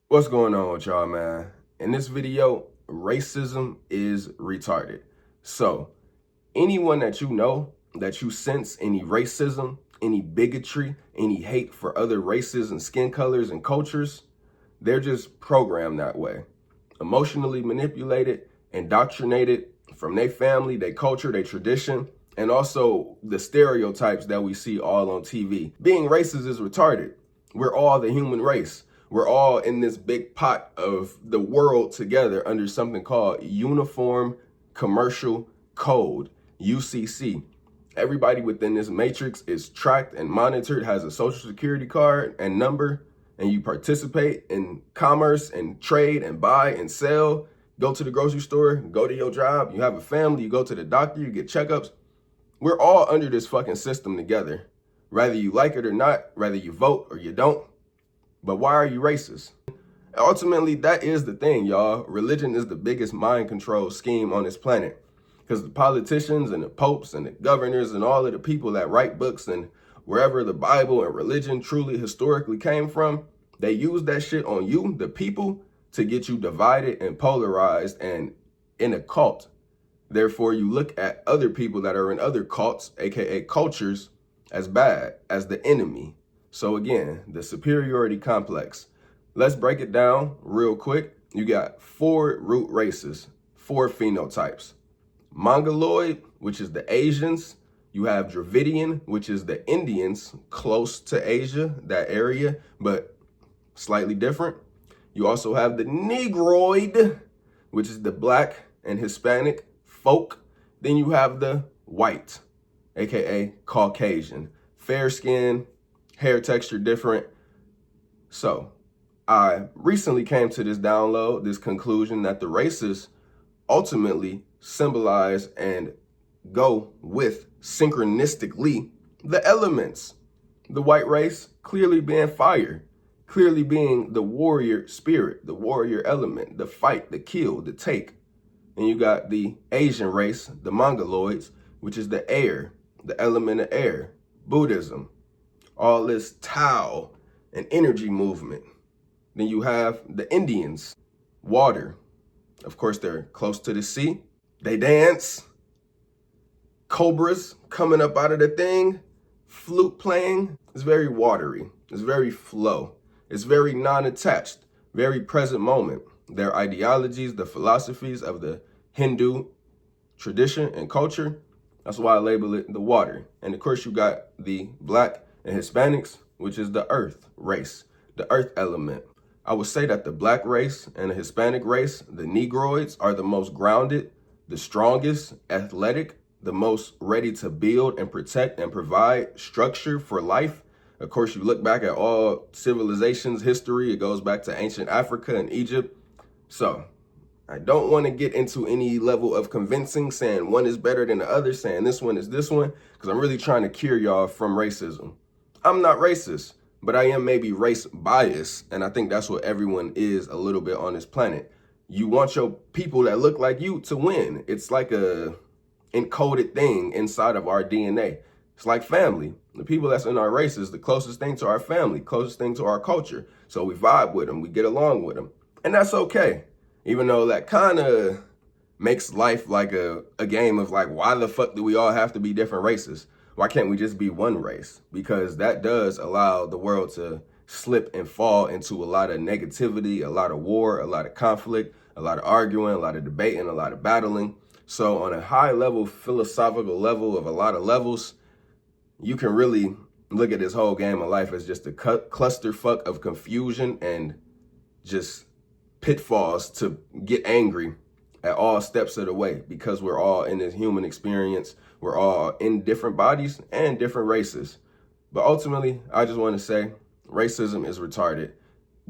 What's going on with y'all, man? In this video, racism is retarded. So, anyone that you know that you sense any racism, any bigotry, any hate for other races and skin colors and cultures, they're just programmed that way. Emotionally manipulated, indoctrinated from their family, their culture, their tradition, and also the stereotypes that we see all on TV. Being racist is retarded. We're all the human race. We're all in this big pot of the world together under something called Uniform Commercial Code, UCC. Everybody within this matrix is tracked and monitored, has a social security card and number, and you participate in commerce and trade and buy and sell, go to the grocery store, go to your job, you have a family, you go to the doctor, you get checkups. We're all under this fucking system together, whether you like it or not, whether you vote or you don't. But why are you racist? Ultimately, that is the thing, y'all. Religion is the biggest mind control scheme on this planet. Because the politicians and the popes and the governors and all of the people that write books and wherever the Bible and religion truly historically came from, they use that shit on you, the people, to get you divided and polarized and in a cult. Therefore, you look at other people that are in other cults, aka cultures, as bad, as the enemy. So again, the superiority complex. Let's break it down real quick. You got 4 root races, 4 phenotypes. Mongoloid, which is the Asians. You have Dravidian, which is the Indians close to Asia, that area, but slightly different. You also have the Negroid, which is the Black and Hispanic folk. Then you have the white, aka Caucasian, fair skin, hair texture different. So I recently came to this download, this conclusion that the races ultimately symbolize and go with synchronistically the elements. The white race clearly being fire, clearly being the warrior spirit, the warrior element, the fight, the kill, the take. And you got the Asian race, the Mongoloids, which is the air, the element of air, Buddhism, all this Tao and energy movement. Then you have the Indians, water. Of course, they're close to the sea. They dance. Cobras coming up out of the thing. Flute playing. It's very watery. It's very flow. It's very non-attached, very present moment. Their ideologies, the philosophies of the Hindu tradition and culture, that's why I label it the water. And of course, you got the Black and Hispanics, which is the earth race, the earth element. I would say that the Black race and the Hispanic race, the Negroids, are the most grounded, the strongest, athletic, the most ready to build and protect and provide structure for life. Of course, you look back at all civilizations, history, it goes back to ancient Africa and Egypt. So I don't want to get into any level of convincing, saying one is better than the other, saying this one is this one, because I'm really trying to cure y'all from racism. I'm not racist, but I am maybe race biased, and I think that's what everyone is a little bit on this planet. You want your people that look like you to win. It's like a encoded thing inside of our DNA. It's like family. The people that's in our race is the closest thing to our family, closest thing to our culture. So we vibe with them, we get along with them, and that's okay. Even though that kind of makes life like a game of like, why the fuck do we all have to be different races? Why can't we just be one race? Because that does allow the world to slip and fall into a lot of negativity, a lot of war, a lot of conflict, a lot of arguing, a lot of debating, a lot of battling. So on a high level, philosophical level of a lot of levels, you can really look at this whole game of life as just a clusterfuck of confusion and just pitfalls to get angry at all steps of the way, because we're all in this human experience. We're all in different bodies and different races. But ultimately, I just want to say racism is retarded.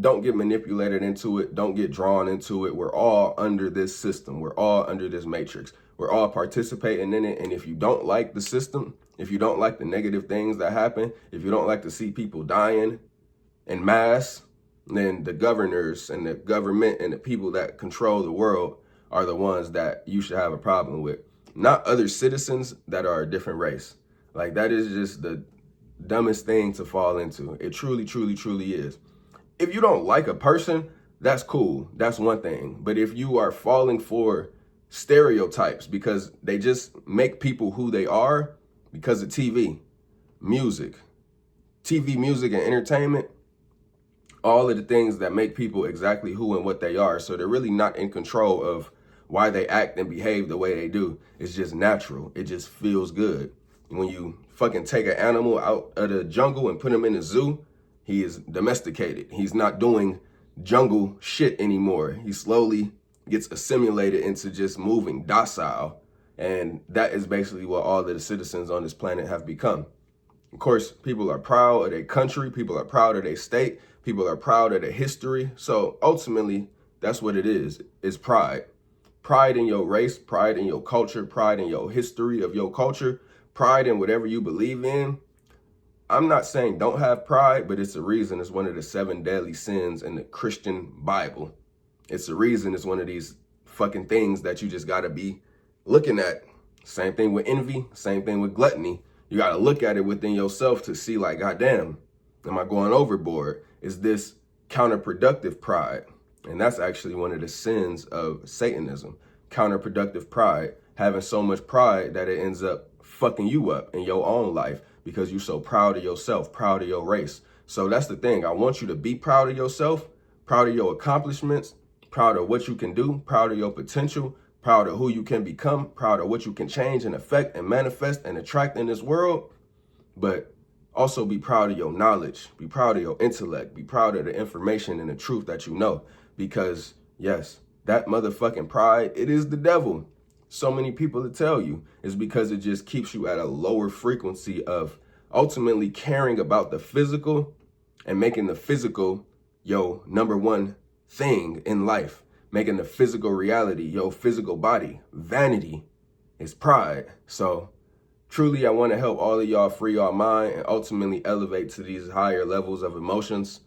Don't get manipulated into it. Don't get drawn into it. We're all under this system. We're all under this matrix. We're all participating in it. And if you don't like the system, if you don't like the negative things that happen, if you don't like to see people dying en masse, then the governors and the government and the people that control the world are the ones that you should have a problem with. Not other citizens that are a different race. Like, that is just the dumbest thing to fall into. It truly, truly, truly is. If you don't like a person, that's cool. That's one thing. But if you are falling for stereotypes because they just make people who they are because of music, music, and entertainment, all of the things that make people exactly who and what they are. So they're really not in control of why they act and behave the way they do. It's just natural. It just feels good. When you fucking take an animal out of the jungle and put him in a zoo, he is domesticated. He's not doing jungle shit anymore. He slowly gets assimilated into just moving docile. And that is basically what all of the citizens on this planet have become. Of course, people are proud of their country. People are proud of their state. People are proud of their history. So ultimately, that's what it is. It's pride. Pride in your race, pride in your culture, pride in your history of your culture, pride in whatever you believe in. I'm not saying don't have pride, but it's a reason it's one of the 7 deadly sins in the Christian Bible. It's a reason it's one of these fucking things that you just gotta be looking at. Same thing with envy, same thing with gluttony. You gotta look at it within yourself to see like, goddamn, am I going overboard? Is this counterproductive pride? And that's actually one of the sins of Satanism. Counterproductive pride, having so much pride that it ends up fucking you up in your own life because you're so proud of yourself, proud of your race. So that's the thing. I want you to be proud of yourself, proud of your accomplishments, proud of what you can do, proud of your potential, proud of who you can become, proud of what you can change and affect and manifest and attract in this world. But also be proud of your knowledge, be proud of your intellect, be proud of the information and the truth that you know. Because yes, that motherfucking pride, it is the devil. So many people to tell you is because it just keeps you at a lower frequency of ultimately caring about the physical and making the physical your number one thing in life, making the physical reality your physical body. Vanity is pride. So truly, I want to help all of y'all free your mind and ultimately elevate to these higher levels of emotions.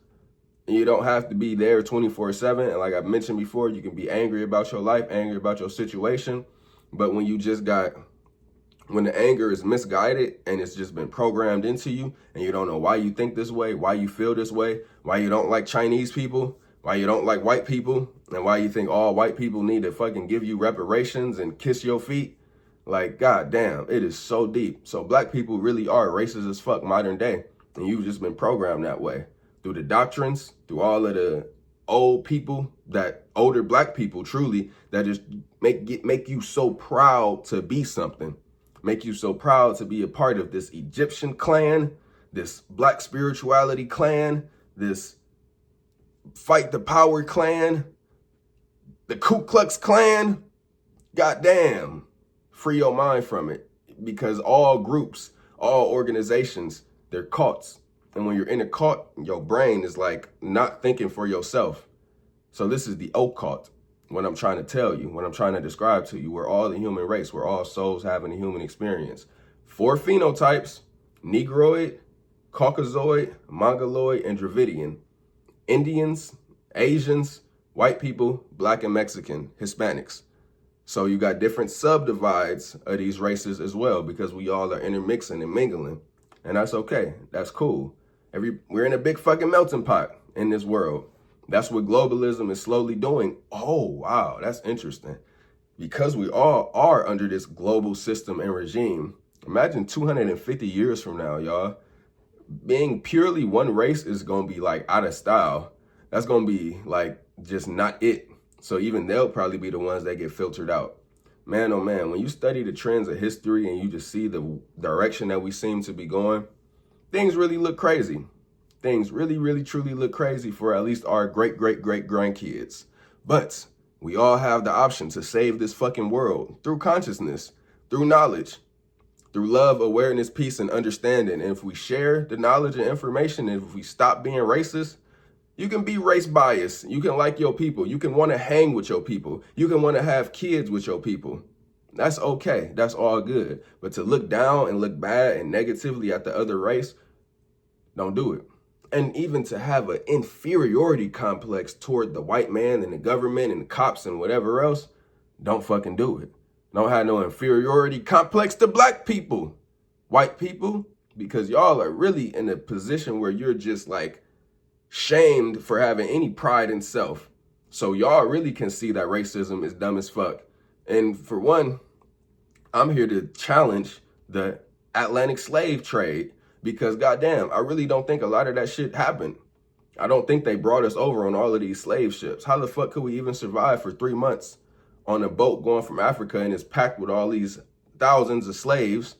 And you don't have to be there 24/7. And like I mentioned before, you can be angry about your life, angry about your situation. But when the anger is misguided and it's just been programmed into you and you don't know why you think this way, why you feel this way, why you don't like Chinese people, why you don't like white people, and why you think all white people need to fucking give you reparations and kiss your feet. Like, goddamn, it is so deep. So black people really are racist as fuck modern day. And you've just been programmed that way through the doctrines, through all of the old people, that older black people truly, that just make you so proud to be something, make you so proud to be a part of this Egyptian clan, this black spirituality clan, this fight the power clan, the Ku Klux Klan. Goddamn, free your mind from it, because all groups, all organizations, they're cults. And when you're in a cult, your brain is like not thinking for yourself. So this is the occult. What I'm trying to tell you, what I'm trying to describe to you, we're all the human race. We're all souls having a human experience. 4 phenotypes: Negroid, Caucasoid, Mongoloid, and Dravidian. Indians, Asians, white people, black and Mexican, Hispanics. So you got different subdivides of these races as well, because we all are intermixing and mingling. And that's okay. That's cool. We're in a big fucking melting pot in this world. That's what globalism is slowly doing. Oh, wow, that's interesting. Because we all are under this global system and regime. Imagine 250 years from now, y'all, being purely one race is going to be like out of style. That's going to be like just not it. So even they'll probably be the ones that get filtered out. Man, oh man, when you study the trends of history and you just see the direction that we seem to be going, things really look crazy. Things really, really, truly look crazy for at least our great, great, great grandkids. But we all have the option to save this fucking world through consciousness, through knowledge, through love, awareness, peace, and understanding. And if we share the knowledge and information, and if we stop being racist, you can be race biased. You can like your people. You can want to hang with your people. You can want to have kids with your people. That's okay. That's all good. But to look down and look bad and negatively at the other race, don't do it. And even to have an inferiority complex toward the white man and the government and the cops and whatever else, don't fucking do it. Don't have no inferiority complex to black people, white people, because y'all are really in a position where you're just like shamed for having any pride in self. So y'all really can see that racism is dumb as fuck. And for one, I'm here to challenge the Atlantic slave trade because goddamn, I really don't think a lot of that shit happened. I don't think they brought us over on all of these slave ships. How the fuck could we even survive for 3 months on a boat going from Africa and it's packed with all these thousands of slaves?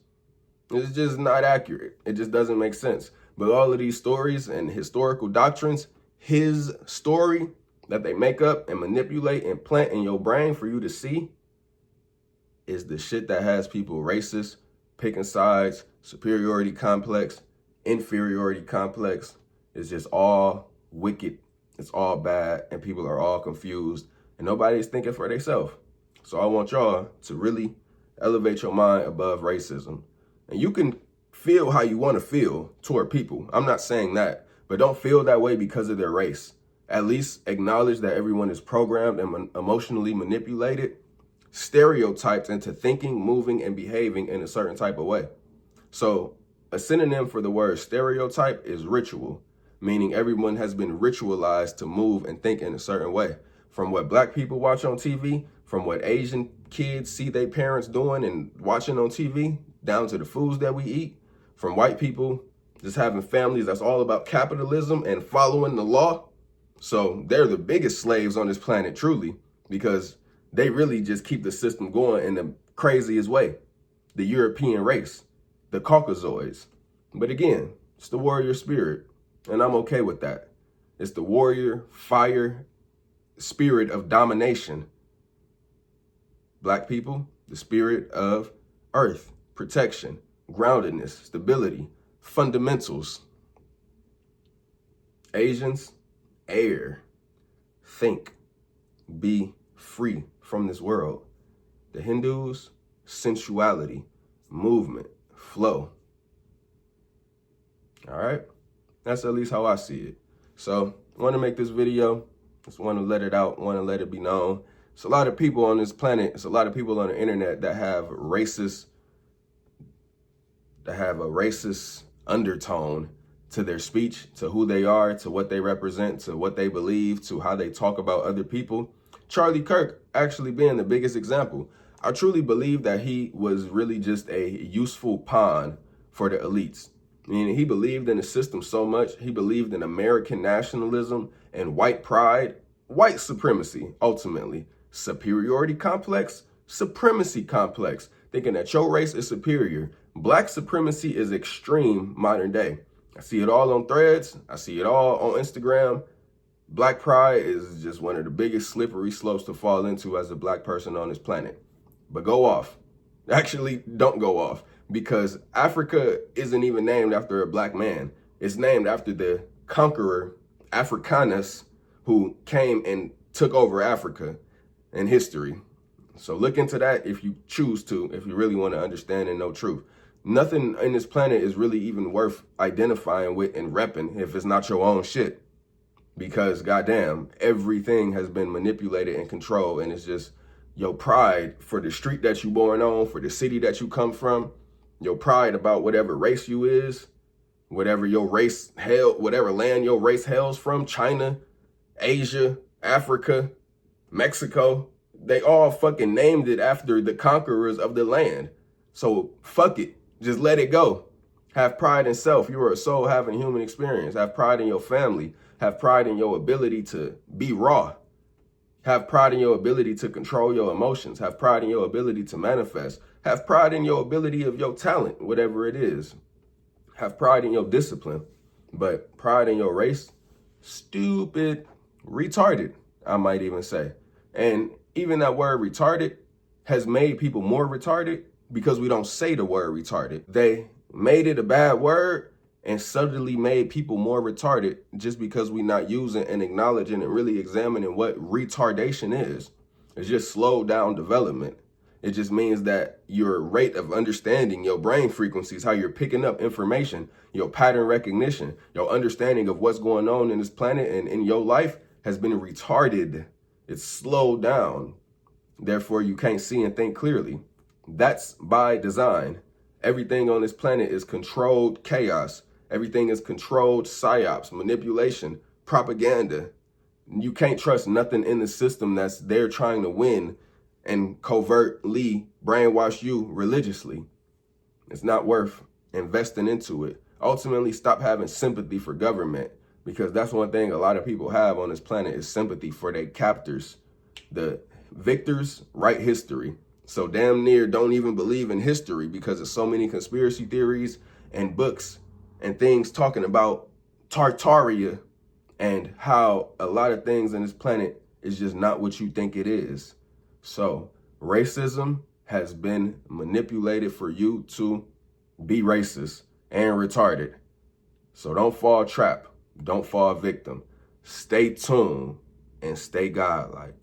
It's just not accurate. It just doesn't make sense. But all of these stories and historical doctrines, his story that they make up and manipulate and plant in your brain for you to see is the shit that has people racist, picking sides, superiority complex, inferiority complex. It's just all wicked. It's all bad, and people are all confused, and nobody's thinking for themselves. So I want y'all to really elevate your mind above racism. And you can feel how you want to feel toward people. I'm not saying that, but don't feel that way because of their race. At least acknowledge that everyone is programmed and emotionally manipulated, stereotyped into thinking, moving, and behaving in a certain type of way. So a synonym for the word stereotype is ritual, meaning everyone has been ritualized to move and think in a certain way. From what black people watch on TV, from what Asian kids see their parents doing and watching on TV, down to the foods that we eat, from white people just having families that's all about capitalism and following the law. So they're the biggest slaves on this planet, truly, because they really just keep the system going in the craziest way. The European race, the Caucasoids. But again, it's the warrior spirit, and I'm okay with that. It's the warrior, fire, spirit of domination. Black people, the spirit of earth, protection, groundedness, stability, fundamentals. Asians, air, think, be free from this world. The Hindus, sensuality, movement, flow. All right, that's at least how I see it. So I want to make this video, just want to let it out, want to let it be known. It's a lot of people on this planet, it's a lot of people on the internet that have a racist undertone to their speech, to who they are, to what they represent, to what they believe, to how they talk about other people. Charlie Kirk actually being the biggest example. I truly believe that he was really just a useful pawn for the elites. I mean, he believed in the system so much. He believed in American nationalism and white pride, white supremacy, ultimately. Superiority complex, supremacy complex, thinking that your race is superior. Black supremacy is extreme modern day. I see it all on Threads. I see it all on Instagram. Black pride is just one of the biggest slippery slopes to fall into as a black person on this planet. But go off. Actually, don't go off, because Africa isn't even named after a black man. It's named after the conqueror Africanus who came and took over Africa in history. So look into that if you choose to, if you really want to understand and know truth. Nothing in this planet is really even worth identifying with and repping if it's not your own shit. Because goddamn, everything has been manipulated and controlled, and it's just your pride for the street that you born on, for the city that you come from, your pride about whatever race you is, whatever your race held, whatever land your race hails from, China, Asia, Africa, Mexico, they all fucking named it after the conquerors of the land. So fuck it, just let it go. Have pride in self. You are a soul having human experience. Have pride in your family. Have pride in your ability to be raw. Have pride in your ability to control your emotions. Have pride in your ability to manifest. Have pride in your ability of your talent, whatever it is. Have pride in your discipline. But pride in your race, stupid, retarded, I might even say. And even that word retarded has made people more retarded because we don't say the word retarded. They made it a bad word and subtly made people more retarded just because we're not using and acknowledging and really examining what retardation is. It's just slowed down development. It just means that your rate of understanding, your brain frequencies, how you're picking up information, your pattern recognition, your understanding of what's going on in this planet and in your life has been retarded. It's slowed down. Therefore, you can't see and think clearly. That's by design. Everything on this planet is controlled chaos. Everything is controlled psyops, manipulation, propaganda. You can't trust nothing in the system that's there trying to win and covertly brainwash you religiously. It's not worth investing into it. Ultimately, stop having sympathy for government, because that's one thing a lot of people have on this planet is sympathy for their captors. The victors write history. So damn near don't even believe in history because of so many conspiracy theories and books and things talking about Tartaria and how a lot of things on this planet is just not what you think it is. So racism has been manipulated for you to be racist and retarded. So don't fall trap. Don't fall victim. Stay tuned and stay godlike.